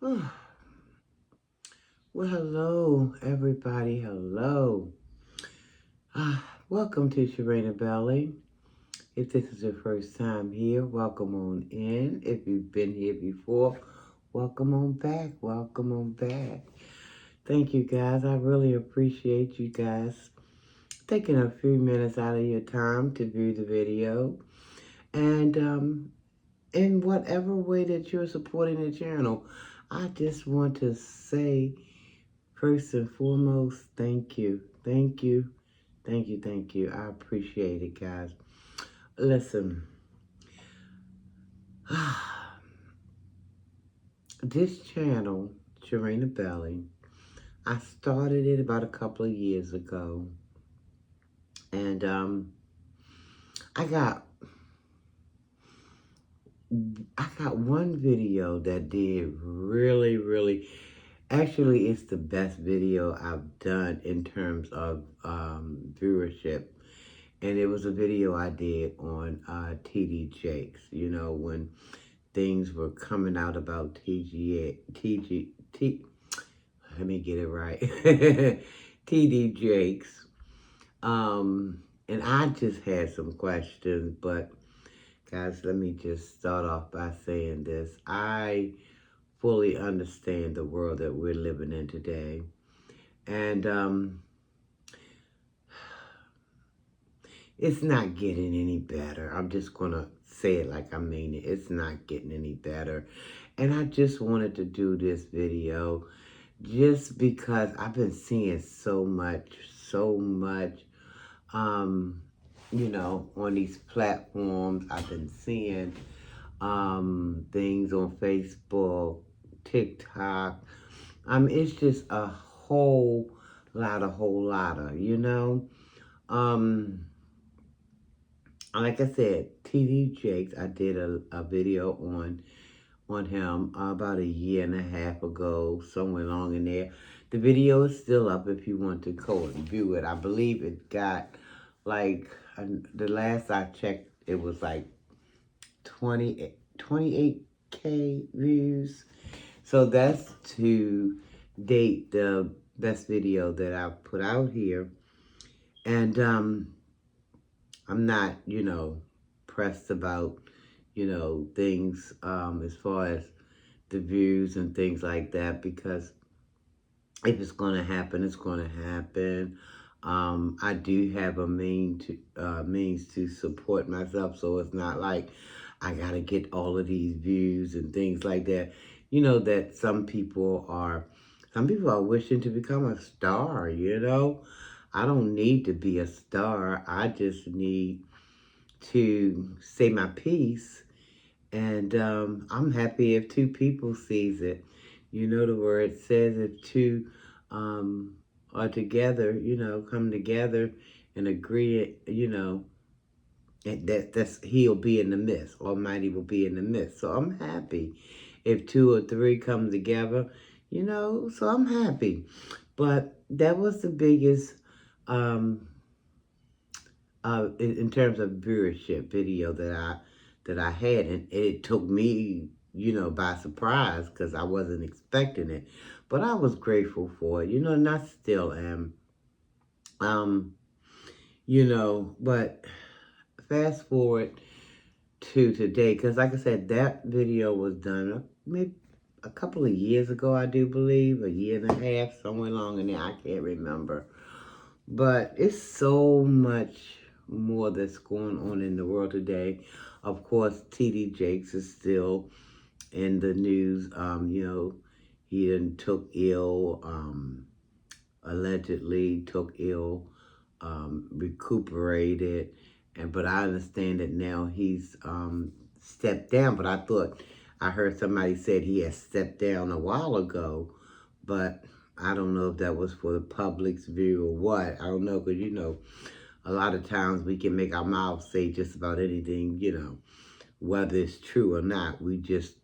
Oh, well, hello, everybody. Hello. Welcome to Sharena Belly. If this is your first time here, welcome on in. If you've been here before, welcome on back. Welcome on back. Thank you, guys. I really appreciate you guys taking a few minutes out of your time to view the video. And in whatever way that you're supporting the channel, I just want to say, first and foremost, thank you. Thank you. Thank you. Thank you. I appreciate it, guys. Listen, this channel, Sharena Belly, I started it about a couple of years ago. And I got one video that did really, actually, it's the best video I've done in terms of viewership. And it was a video I did on TD Jakes, when things were coming out about let me get it right, TD Jakes. And I just had some questions, but guys, let me just start off by saying this. I fully understand the world that we're living in today. And it's not getting any better. I'm just going to say it like I mean it. It's not getting any better. And I just wanted to do this video just because I've been seeing so much, on these platforms. I've been seeing things on Facebook, TikTok. It's just a whole lot of. Like I said, TD Jakes, I did a video on him about a year and a half ago, somewhere along in there. The video is still up if you want to go and view it. I believe it got like, the last I checked, it was like 28K views. So that's to date the best video that I've put out here. And I'm not, pressed about, things as far as the views and things like that, because if it's going to happen, it's going to happen. I do have a means to support myself, so it's not like I got to get all of these views and things like that. That some people are wishing to become a star. I don't need to be a star. I just need to say my piece, and I'm happy if two people sees it. The word says if two are together, come together and agree, and that's he'll be in the midst. Almighty will be in the midst. So I'm happy if two or three come together, so I'm happy. But that was the biggest um in terms of viewership video that I had, and it took me, by surprise, because I wasn't expecting it. But I was grateful for it, and I still am. Um, but fast forward to today, because like I said, that video was done maybe a couple of years ago, I do believe, a year and a half, somewhere along in there, I can't remember. But it's so much more that's going on in the world today. Of course, TD Jakes is still in the news. He then took ill, allegedly took ill, recuperated, but I understand that now he's stepped down. But I heard somebody said he had stepped down a while ago, but I don't know if that was for the public's view or what. I don't know, because a lot of times we can make our mouths say just about anything, whether it's true or not. We just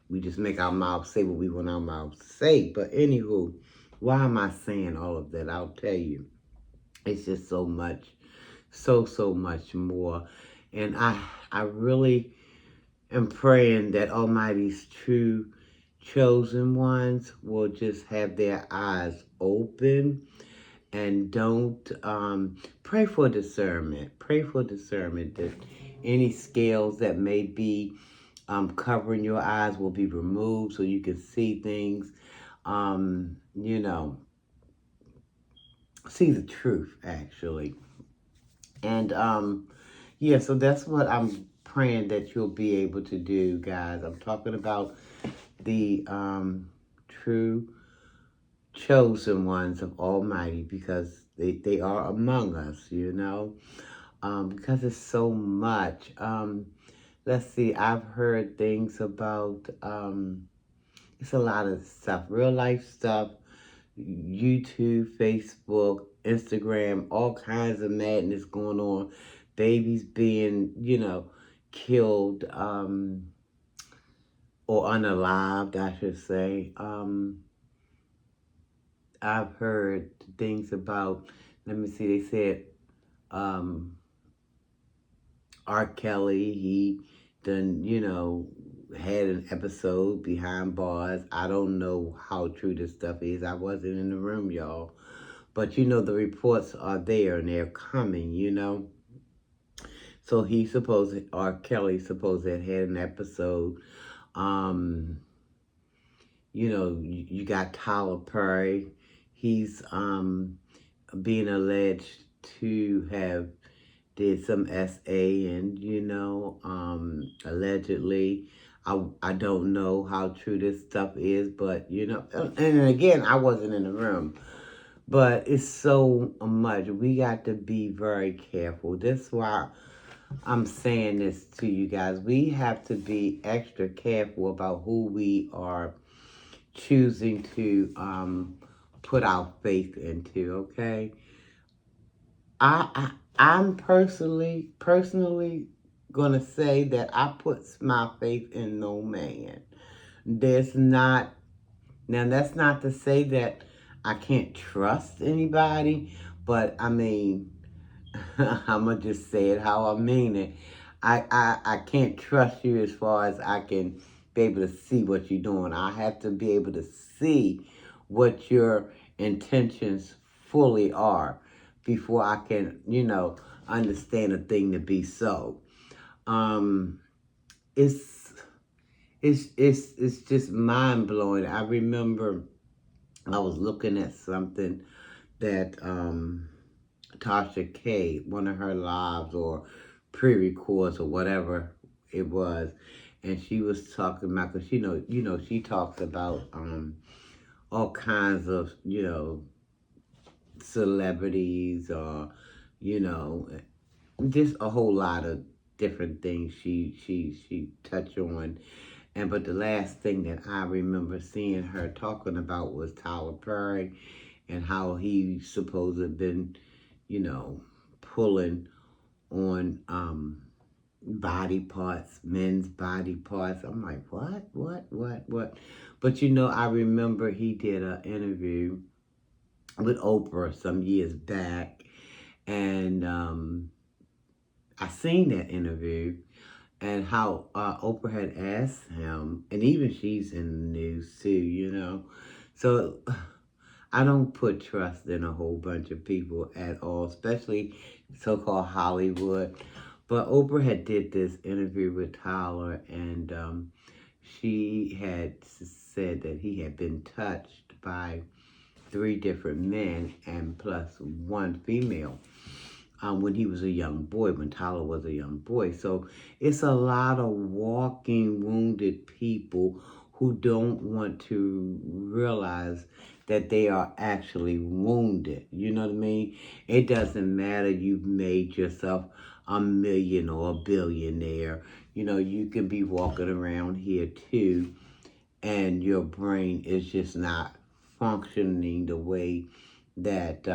make our mouths say what we want our mouths to say. But anywho, why am I saying all of that? I'll tell you. It's just so much, so much more. And I really am praying that Almighty's true chosen ones will just have their eyes open and don't pray for discernment. Pray for discernment that any scales that may be covering your eyes will be removed so you can see things, you know, see the truth actually. And yeah, so that's what I'm praying that you'll be able to do, guys. I'm talking about the true chosen ones of Almighty because they are among us, you know, because it's so much. Let's see, I've heard things about, it's a lot of stuff, real life stuff, YouTube, Facebook, Instagram, all kinds of madness going on. Babies being, killed or unalived, I should say. I've heard things about, let me see, they said um, R. Kelly, he done, had an episode behind bars. I don't know how true this stuff is. I wasn't in the room, y'all. But, the reports are there and they're coming. So R. Kelly supposed to have had an episode. You got Tyler Perry. He's being alleged to have did some SA and, allegedly. I don't know how true this stuff is, but, and again, I wasn't in the room. But it's so much. We got to be very careful. That's why I'm saying this to you guys. We have to be extra careful about who we are choosing to put our faith into, okay? I'm personally gonna say that I put my faith in no man. There's not Now that's not to say that I can't trust anybody, but I mean I'm gonna just say it how I mean it. I can't trust you as far as I can be able to see what you're doing. I have to be able to see what your intentions fully are before I can, understand a thing to be so. Um, it's it's just mind blowing. I remember I was looking at something that Tasha K, one of her lives or pre-records or whatever it was, and she was talking about, because she talks about all kinds of celebrities or you know just a whole lot of different things she touched on. And but the last thing that I remember seeing her talking about was Tyler Perry and how he supposed to have been, pulling on body parts, men's body parts. I'm like, what? But I remember he did an interview with Oprah some years back, and I seen that interview and how Oprah had asked him, and even she's in the news too. So I don't put trust in a whole bunch of people at all, especially so-called Hollywood. But Oprah had did this interview with Tyler, and she had said that he had been touched by 3 different men and plus 1 female when he was a young boy, when Tyler was a young boy. So it's a lot of walking wounded people who don't want to realize that they are actually wounded. You know what I mean? It doesn't matter you've made yourself a million or a billionaire. You can be walking around here too, and your brain is just not functioning the way that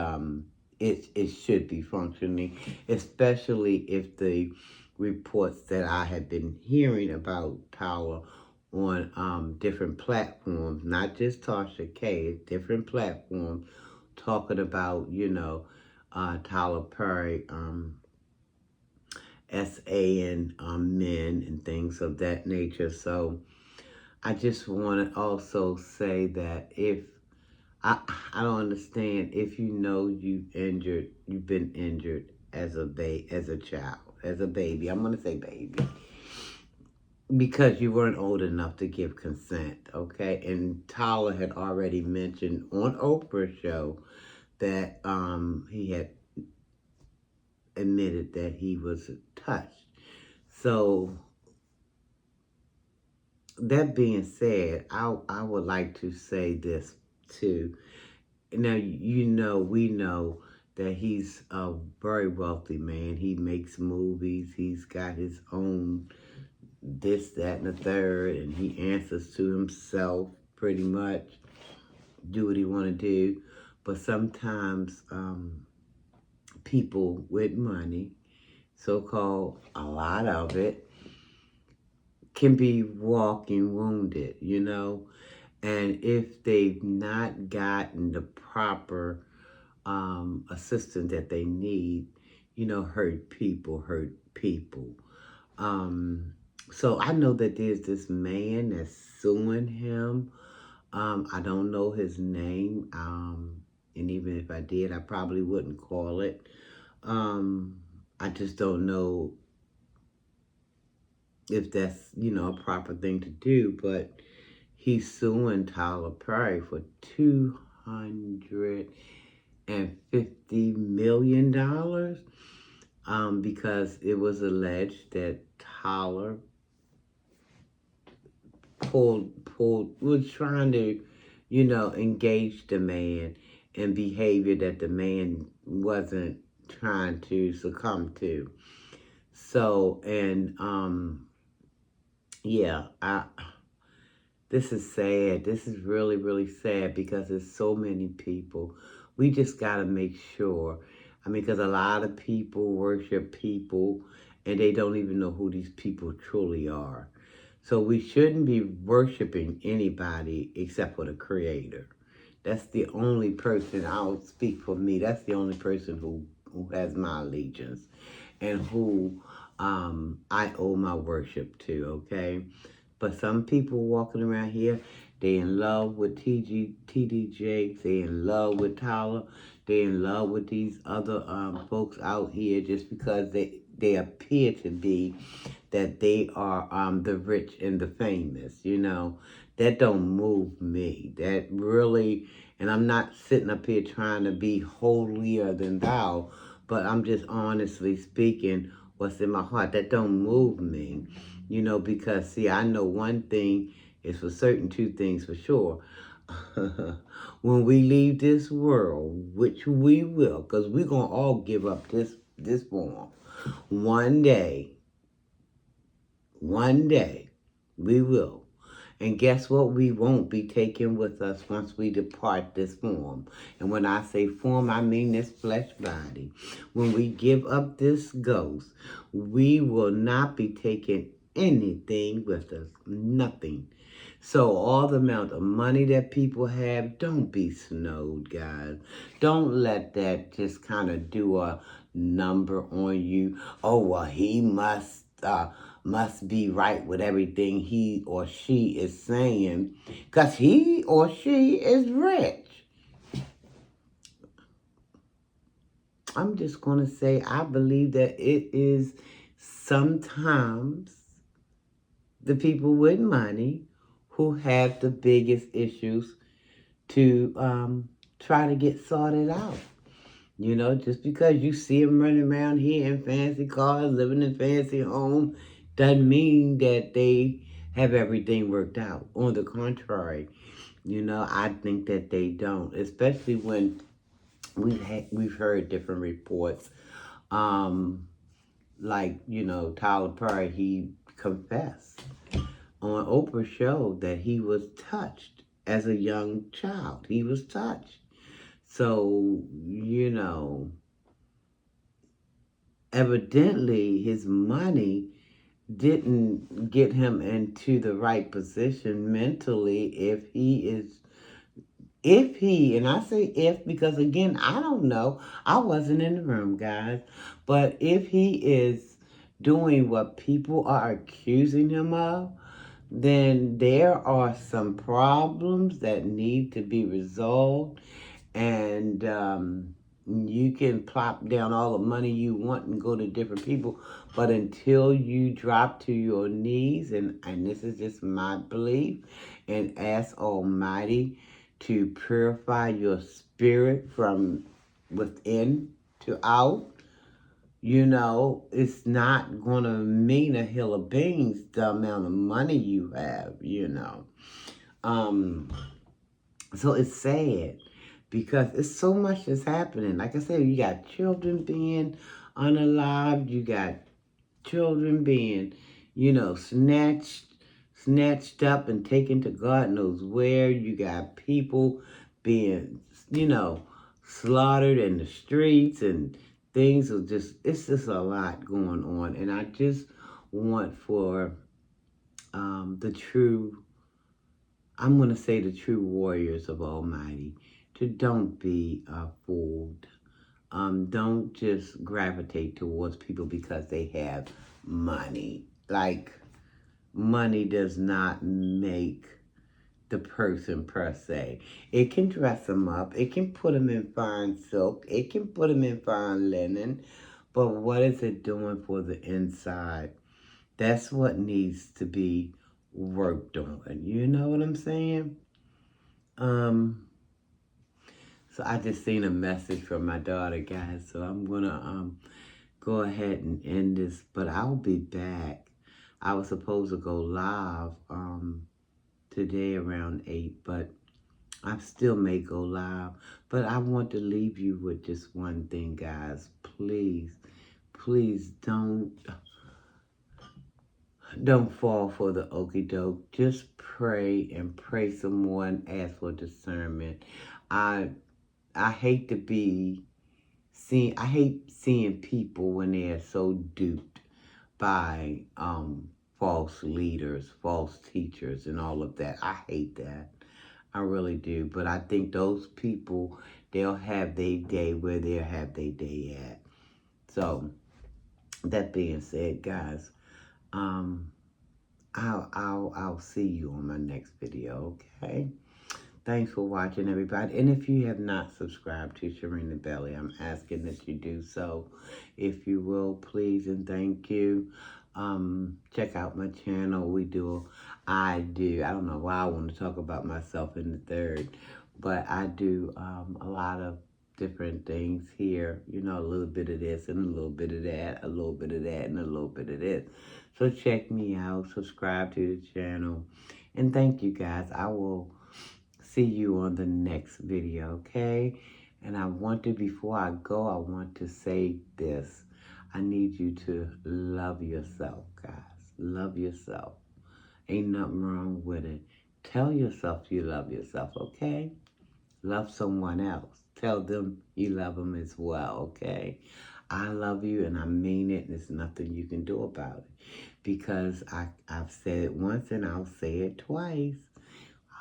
it should be functioning, especially if the reports that I have been hearing about Tyler on different platforms, not just Tasha K, different platforms, talking about, Tyler Perry, SA and men and things of that nature. So I just want to also say that if I I don't understand if you know you've been injured as as a child, as a baby. I'm gonna say baby because you weren't old enough to give consent, okay? And Tyler had already mentioned on Oprah's show that he had admitted that he was touched. So that being said, I would like to say this too. Now, we know that he's a very wealthy man. He makes movies. He's got his own this, that, and the third, and he answers to himself pretty much. Do what he want to do, but sometimes people with money, so-called a lot of it, can be walking wounded, and if they've not gotten the proper assistance that they need, hurt people hurt people. Um, so I know that there's this man that's suing him. I don't know his name, and even if I did, I probably wouldn't call it. Um, I just don't know if that's, a proper thing to do, but he's suing Tyler Perry for $250 million, because it was alleged that Tyler was trying to, engage the man in behavior that the man wasn't trying to succumb to. So, and yeah, this is sad. This is really, really sad because there's so many people. We just got to make sure. I mean, because a lot of people worship people and they don't even know who these people truly are. So we shouldn't be worshiping anybody except for the Creator. That's the only person, I'll speak for me, that's the only person who has my allegiance and who I owe my worship to, okay? But some people walking around here, they in love with TDJ, they in love with Tyler, they in love with these other folks out here just because they appear to be that they are the rich and the famous, That don't move me. That really, and I'm not sitting up here trying to be holier than thou, but I'm just honestly speaking what's in my heart. That don't move me, because see, I know one thing is for certain, two things for sure. When we leave this world, which we will, because we're going to all give up this form. One day, we will. And guess what? We won't be taken with us once we depart this form. And when I say form, I mean this flesh body. When we give up this ghost, we will not be taking anything with us. Nothing. So all the amount of money that people have, don't be snowed, guys. Don't let that just kind of do a number on you. Oh, well, he must be right with everything he or she is saying, because he or she is rich. I'm just going to say I believe that it is sometimes the people with money who have the biggest issues to try to get sorted out. Just because you see them running around here in fancy cars, living in fancy homes, doesn't mean that they have everything worked out. On the contrary, I think that they don't, especially when we've heard different reports. Like, Tyler Perry, he confessed on Oprah's show that he was touched as a young child. He was touched. So, evidently his money didn't get him into the right position mentally and I say if because again, I don't know. I wasn't in the room, guys. But if he is doing what people are accusing him of, then there are some problems that need to be resolved, and you can plop down all the money you want and go to different people, but until you drop to your knees, and this is just my belief, and ask Almighty to purify your spirit from within to out, it's not going to mean a hill of beans the amount of money you have. Um, so it's sad because it's so much that's happening. Like I said, you got children being unalived, you got children being, snatched up and taken to God knows where. You got people being, slaughtered in the streets, and things are it's just a lot going on. And I just want for the true, I'm going to say the true warriors of Almighty, to don't be fooled. Don't just gravitate towards people because they have money. Like, money does not make the person per se. It can dress them up. It can put them in fine silk. It can put them in fine linen. But what is it doing for the inside? That's what needs to be worked on. You know what I'm saying? So I just seen a message from my daughter, guys. So I'm gonna go ahead and end this, but I'll be back. I was supposed to go live today around 8, but I still may go live. But I want to leave you with just one thing, guys. Please don't fall for the okie doke. Just pray and pray some more and ask for discernment. I hate to be seen. I hate seeing people when they are so duped by false leaders, false teachers, and all of that. I hate that. I really do. But I think those people, they'll have their day where they'll have their day at. So that being said, guys, I'll see you on my next video. Okay. Thanks for watching, everybody. And if you have not subscribed to Sharina Belly, I'm asking that you do so. If you will, please and thank you. Check out my channel. I don't know why I want to talk about myself in the third, but I do a lot of different things here. A little bit of this and a little bit of that, a little bit of that and a little bit of this. So check me out, subscribe to the channel, and thank you, guys. I will see you on the next video, okay? And before I go, I want to say this. I need you to love yourself, guys. Love yourself. Ain't nothing wrong with it. Tell yourself you love yourself, okay? Love someone else. Tell them you love them as well, okay? I love you and I mean it, and there's nothing you can do about it. Because I've said it once and I'll say it twice.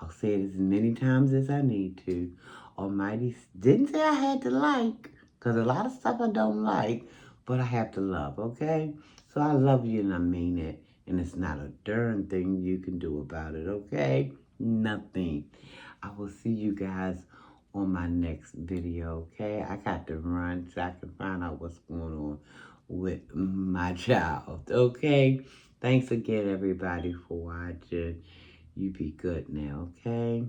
I'll say it as many times as I need to. Almighty didn't say I had to like, because a lot of stuff I don't like, but I have to love, okay? So I love you and I mean it, and it's not a darn thing you can do about it, okay? Nothing. I will see you guys on my next video, okay? I got to run so I can find out what's going on with my child, okay? Thanks again, everybody, for watching. You be good now, okay?